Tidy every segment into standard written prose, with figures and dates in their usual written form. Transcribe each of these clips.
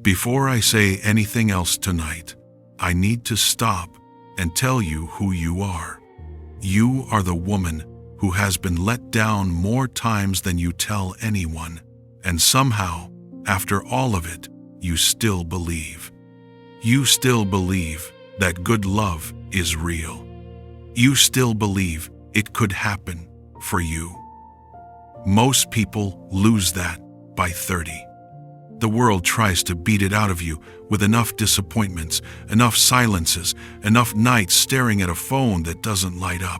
Before I say anything else tonight, I need to stop and tell you who you are. You are the woman who has been let down more times than you tell anyone, and somehow, after all of it, you still believe. You still believe that good love is real. You still believe it could happen for you. Most people lose that by 30. The world tries to beat it out of you with enough disappointments, enough silences, enough nights staring at a phone that doesn't light up.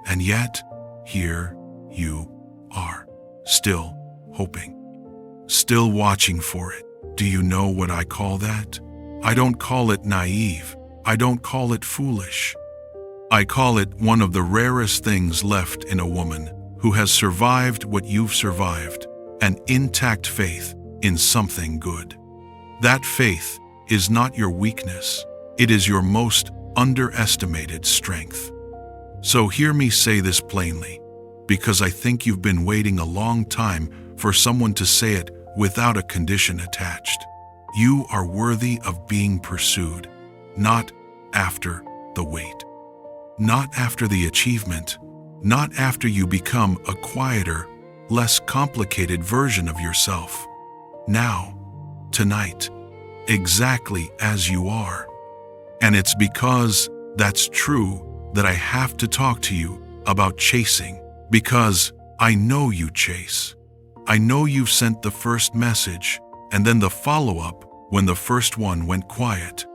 And yet, here you are, still hoping, still watching for it. Do you know what I call that? I don't call it naive. I don't call it foolish. I call it one of the rarest things left in a woman who has survived what you've survived, an intact faith in something good. That faith is not your weakness. It is your most underestimated strength. So hear me say this plainly, because I think you've been waiting a long time for someone to say it without a condition attached. You are worthy of being pursued, not after the wait, not after the achievement, not after you become a quieter, less complicated version of yourself. Now, tonight, exactly as you are. And it's because that's true that I have to talk to you about chasing, because I know you chase. I know you've sent the first message and then the follow-up when the first one went quiet.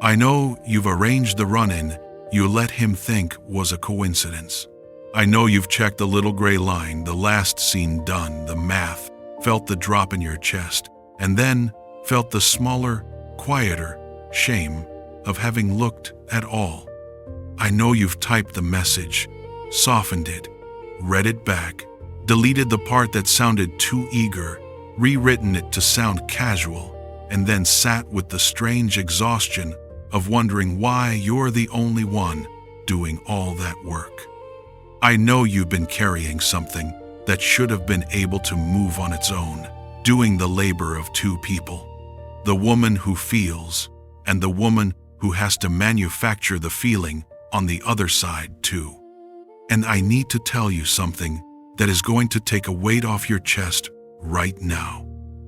I know you've arranged the run-in you let him think was a coincidence. I know you've checked the little gray line, the last scene done, the math, felt the drop in your chest, and then felt the smaller, quieter shame of having looked at all. I know you've typed the message, softened it, read it back, deleted the part that sounded too eager, rewritten it to sound casual, and then sat with the strange exhaustion of wondering why you're the only one doing all that work. I know you've been carrying something that should have been able to move on its own, doing the labor of two people, the woman who feels and the woman who has to manufacture the feeling on the other side too. And I need to tell you something that is going to take a weight off your chest right now.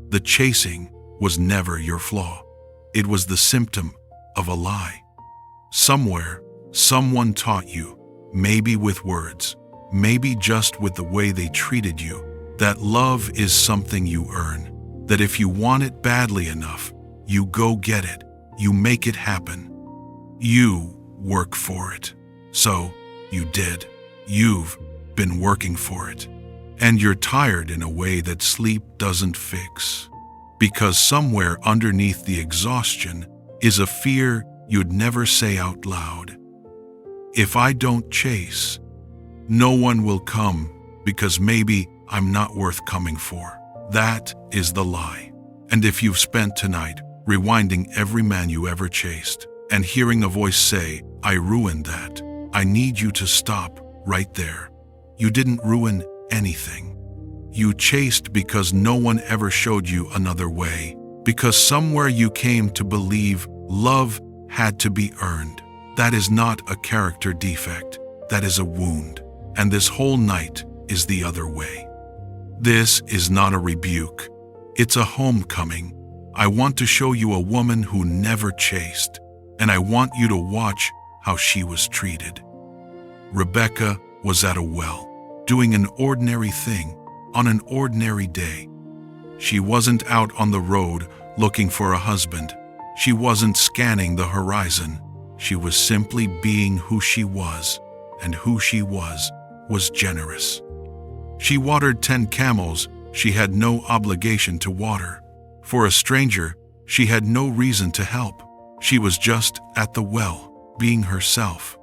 The chasing was never your flaw. It was the symptom of a lie. Somewhere, someone taught you, maybe with words, maybe just with the way they treated you, that love is something you earn, that if you want it badly enough, you go get it, you make it happen. You work for it. So, you did. You've been working for it. And you're tired in a way that sleep doesn't fix. Because somewhere underneath the exhaustion is a fear you'd never say out loud. If I don't chase, no one will come because maybe I'm not worth coming for. That is the lie. And if you've spent tonight rewinding every man you ever chased and hearing a voice say, I ruined that, I need you to stop right there. You didn't ruin anything. You chased because no one ever showed you another way, because somewhere you came to believe love had to be earned. That is not a character defect, that is a wound. And this whole night is the other way. This is not a rebuke. It's a homecoming. I want to show you a woman who never chased, and I want you to watch how she was treated. Rebecca was at a well, doing an ordinary thing on an ordinary day. She wasn't out on the road looking for a husband. She wasn't scanning the horizon. She was simply being who she was, and who she was generous. She watered 10 camels she had no obligation to water. For a stranger, she had no reason to help. She was just at the well, being herself.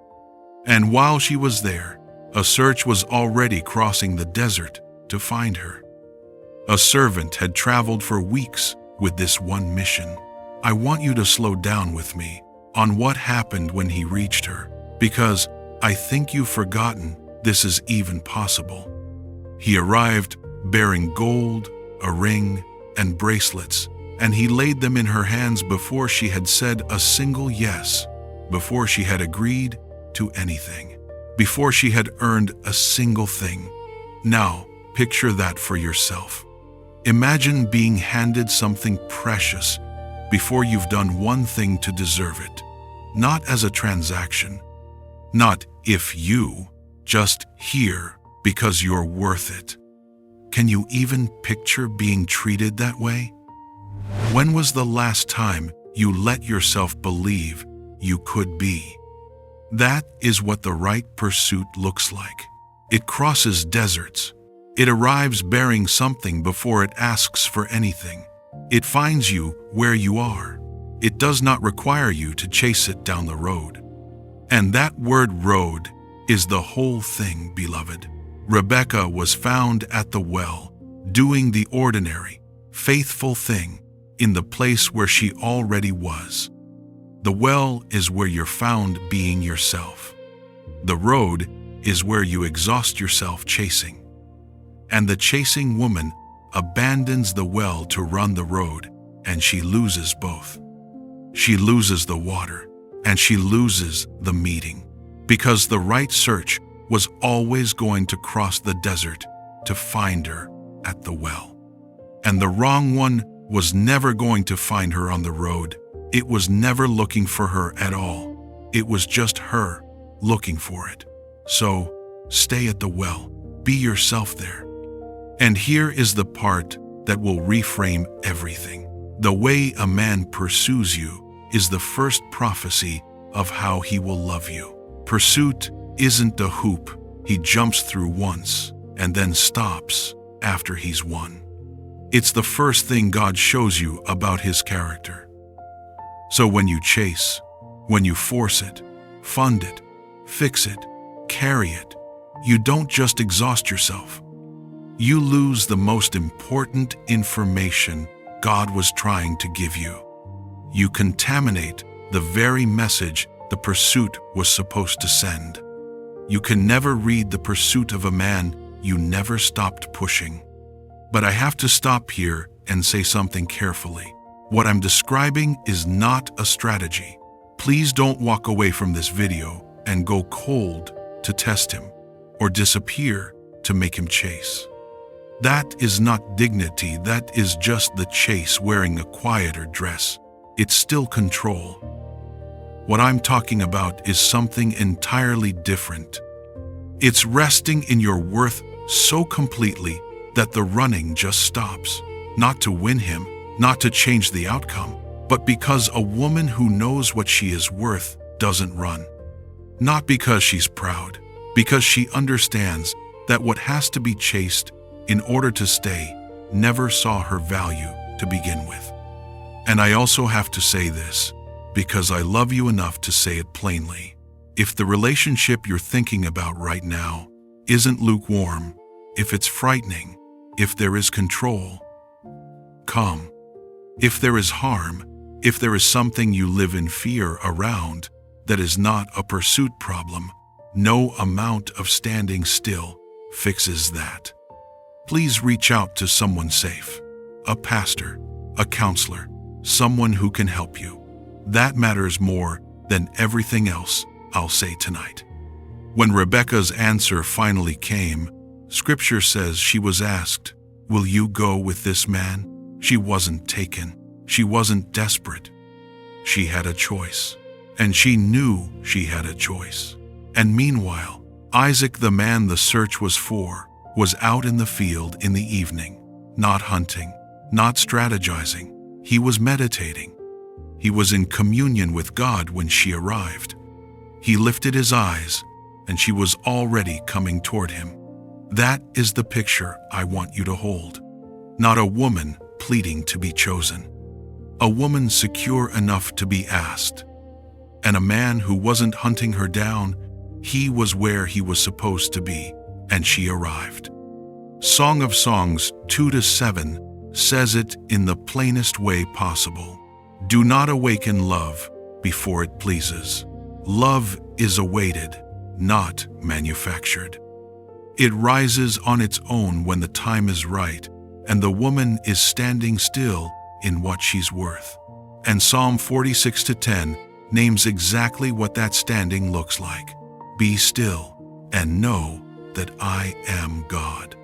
And while she was there, a search was already crossing the desert to find her. A servant had traveled for weeks with this one mission. I want you to slow down with me on what happened when he reached her, because I think you've forgotten this is even possible. He arrived bearing gold, a ring, and bracelets, and he laid them in her hands before she had said a single yes, before she had agreed to anything, before she had earned a single thing. Now, picture that for yourself. Imagine being handed something precious before you've done one thing to deserve it. Not as a transaction, not if you, just here because you're worth it. Can you even picture being treated that way? When was the last time you let yourself believe you could be? That is what the right pursuit looks like. It crosses deserts. It arrives bearing something before it asks for anything. It finds you where you are. It does not require you to chase it down the road. And that word road is the whole thing, beloved. Rebecca was found at the well, doing the ordinary, faithful thing in the place where she already was. The well is where you're found being yourself. The road is where you exhaust yourself chasing. And the chasing woman abandons the well to run the road, and she loses both. She loses the water, and she loses the meeting, because the right search was always going to cross the desert to find her at the well. And the wrong one was never going to find her on the road. It was never looking for her at all. It was just her looking for it. So, stay at the well. Be yourself there. And here is the part that will reframe everything. The way a man pursues you is the first prophecy of how he will love you. Pursuit isn't the hoop he jumps through once and then stops after he's won. It's the first thing God shows you about his character. So when you chase, when you force it, fund it, fix it, carry it, you don't just exhaust yourself. You lose the most important information God was trying to give you. You contaminate the very message the pursuit was supposed to send. You can never read the pursuit of a man you never stopped pushing. But I have to stop here and say something carefully. What I'm describing is not a strategy. Please don't walk away from this video and go cold to test him or disappear to make him chase. That is not dignity, that is just the chase wearing a quieter dress. It's still control. What I'm talking about is something entirely different. It's resting in your worth so completely that the running just stops. Not to win him, not to change the outcome, but because a woman who knows what she is worth doesn't run. Not because she's proud, because she understands that what has to be chased in order to stay never saw her value to begin with. And I also have to say this, because I love you enough to say it plainly. If the relationship you're thinking about right now isn't lukewarm, if it's frightening, if there is control, come. If there is harm, if there is something you live in fear around that is not a pursuit problem, no amount of standing still fixes that. Please reach out to someone safe, a pastor, a counselor, someone who can help you. That matters more than everything else I'll say tonight. When Rebecca's answer finally came, Scripture says she was asked, "Will you go with this man?" She wasn't taken. She wasn't desperate. She had a choice, and she knew she had a choice. And meanwhile, Isaac, the man the search was for, was out in the field in the evening, not hunting, not strategizing. He was meditating. He was in communion with God when she arrived. He lifted his eyes, and she was already coming toward him. That is the picture I want you to hold. Not a woman pleading to be chosen. A woman secure enough to be asked. And a man who wasn't hunting her down. He was where he was supposed to be, and she arrived. Song of Songs 2-7 says it in the plainest way possible. Do not awaken love before it pleases. Love is awaited, not manufactured. It rises on its own when the time is right, and the woman is standing still in what she's worth. And Psalm 46:10 names exactly what that standing looks like. Be still and know that I am God.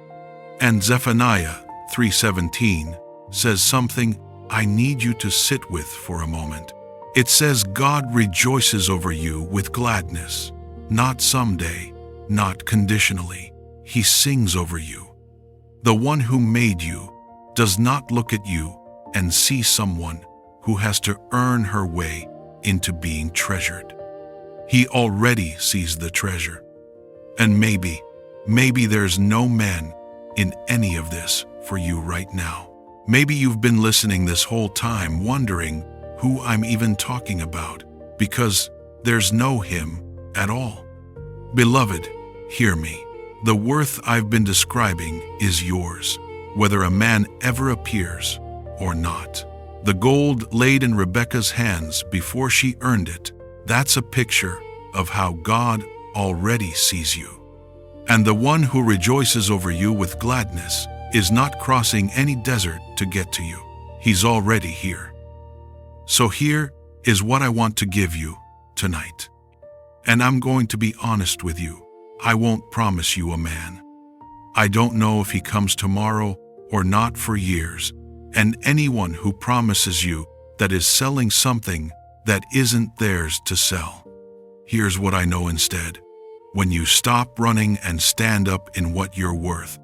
And Zephaniah 3:17 says something I need you to sit with for a moment. It says God rejoices over you with gladness, not someday, not conditionally. He sings over you. The one who made you does not look at you and see someone who has to earn her way into being treasured. He already sees the treasure. And maybe there's no man in any of this for you right now. Maybe you've been listening this whole time wondering who I'm even talking about, because there's no him at all. Beloved, hear me. The worth I've been describing is yours, whether a man ever appears or not. The gold laid in Rebekah's hands before she earned it, that's a picture of how God already sees you. And the one who rejoices over you with gladness is not crossing any desert to get to you. He's already here. So here is what I want to give you tonight. And I'm going to be honest with you. I won't promise you a man. I don't know if he comes tomorrow or not for years. And anyone who promises you that is selling something that isn't theirs to sell. Here's what I know instead. When you stop running and stand up in what you're worth,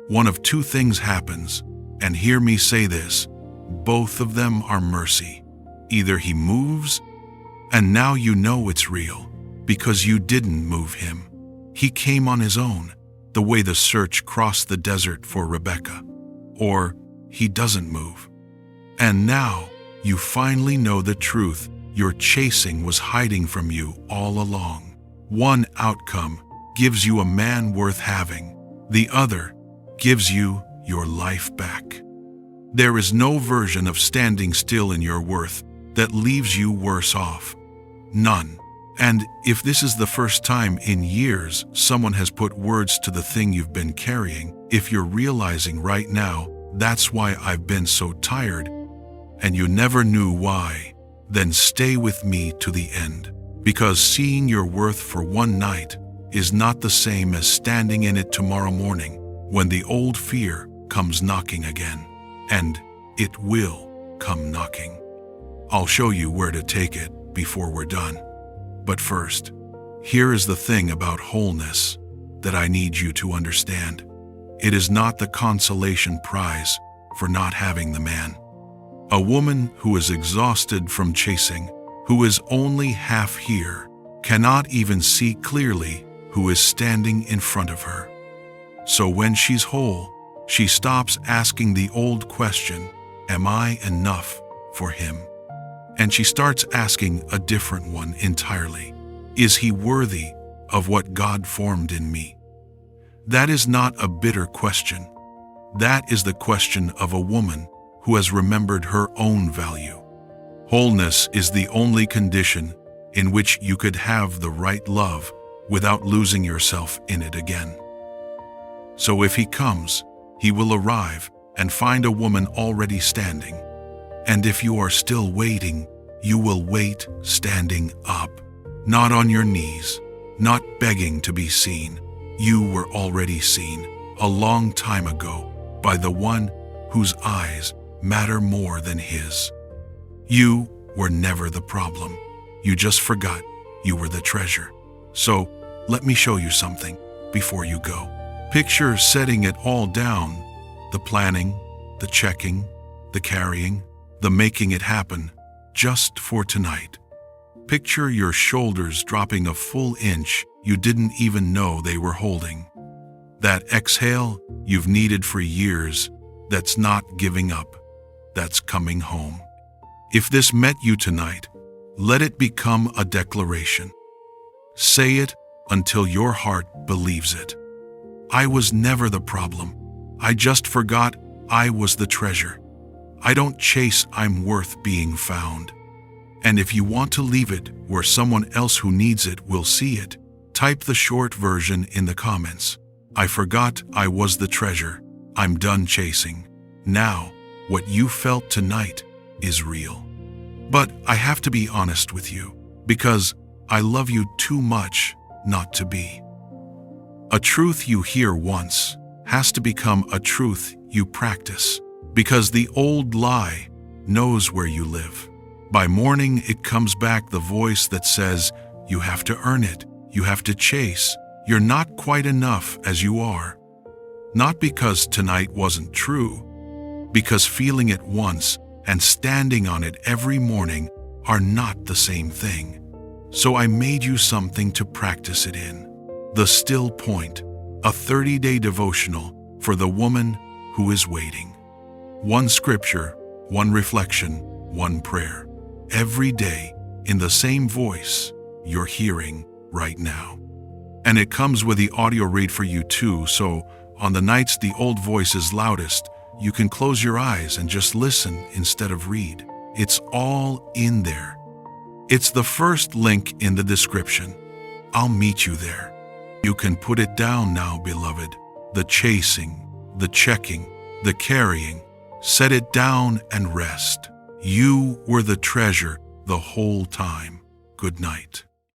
one of two things happens, and hear me say this, both of them are mercy. Either he moves, and now you know it's real, because you didn't move him. He came on his own, the way the search crossed the desert for Rebekah. Or he doesn't move. And now you finally know the truth your chasing was hiding from you all along. One outcome gives you a man worth having. The other gives you your life back. There is no version of standing still in your worth that leaves you worse off. None. And if this is the first time in years someone has put words to the thing you've been carrying, if you're realizing right now, that's why I've been so tired, and you never knew why, then stay with me to the end. Because seeing your worth for one night is not the same as standing in it tomorrow morning when the old fear comes knocking again. And it will come knocking. I'll show you where to take it before we're done. But first, here is the thing about wholeness that I need you to understand. It is not the consolation prize for not having the man. A woman who is exhausted from chasing, who is only half here, cannot even see clearly who is standing in front of her. So when she's whole, she stops asking the old question, am I enough for him? And she starts asking a different one entirely. Is he worthy of what God formed in me? That is not a bitter question. That is the question of a woman who has remembered her own value. Wholeness is the only condition in which you could have the right love without losing yourself in it again. So if he comes, he will arrive and find a woman already standing. And if you are still waiting, you will wait standing up, not on your knees, not begging to be seen. You were already seen a long time ago by the one whose eyes matter more than his. You were never the problem. You just forgot you were the treasure. So let me show you something before you go. Picture setting it all down, the planning, the checking, the carrying, the making it happen, just for tonight. Picture your shoulders dropping a full inch you didn't even know they were holding. That exhale you've needed for years, that's not giving up, that's coming home. If this met you tonight, let it become a declaration. Say it until your heart believes it. I was never the problem. I just forgot I was the treasure. I don't chase, I'm worth being found. And if you want to leave it where someone else who needs it will see it, type the short version in the comments. I forgot I was the treasure. I'm done chasing. Now, what you felt tonight is real. But I have to be honest with you, because I love you too much not to be. A truth you hear once has to become a truth you practice, because the old lie knows where you live. By morning, it comes back, the voice that says, you have to earn it, you have to chase, you're not quite enough as you are. Not because tonight wasn't true, because feeling it once and standing on it every morning are not the same thing. So I made you something to practice it in. The Still Point, a 30-day devotional for the woman who is waiting. One scripture, one reflection, one prayer. Every day in the same voice you're hearing right now. And it comes with the audio read for you too, so on the nights the old voice is loudest, you can close your eyes and just listen instead of read. It's all in there. It's the first link in the description. I'll meet you there. You can put it down now, beloved. The chasing, the checking, the carrying. Set it down and rest. You were the treasure the whole time. Good night.